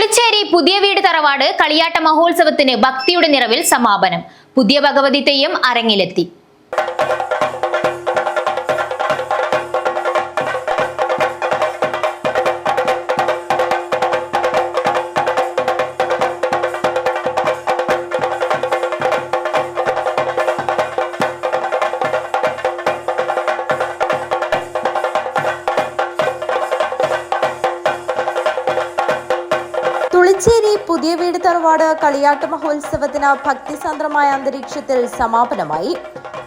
തുളിച്ചേരി പുതിയ വീട് തറവാട് കളിയാട്ട മഹോത്സവത്തിന് ഭക്തിയുടെ നിറവിൽ സമാപനം. പുതിയ ഭഗവതി തെയ്യം അരങ്ങിലെത്തി. തുളിച്ചേരി പുതിയ വീട് തറവാട് കളിയാട്ട മഹോത്സവത്തിന് ഭക്തിസാന്ദ്രമായ അന്തരീക്ഷത്തിൽ സമാപനമായി.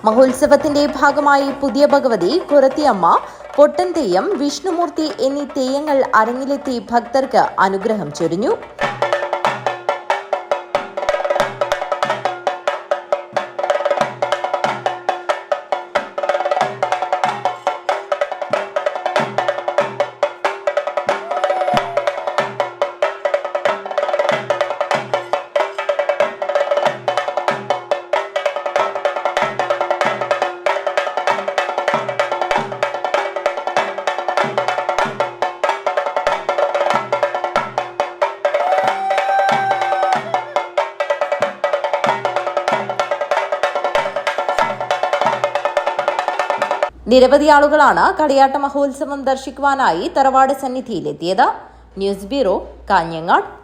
മഹോത്സവത്തിന്റെ ഭാഗമായി പുതിയ ഭഗവതി, കുറത്തിയമ്മ, പൊട്ടൻ തെയ്യം, വിഷ്ണുമൂർത്തി എന്നീ തെയ്യങ്ങൾ അരങ്ങിലെത്തി ഭക്തർക്ക് അനുഗ്രഹം ചൊരിഞ്ഞു. നിരവധി ആളുകളാണ് കളിയാട്ട മഹോത്സവം ദർശിക്കുവാനായി തറവാട് സന്നിധിയിലെത്തിയത്. News bureau, Kanhangad.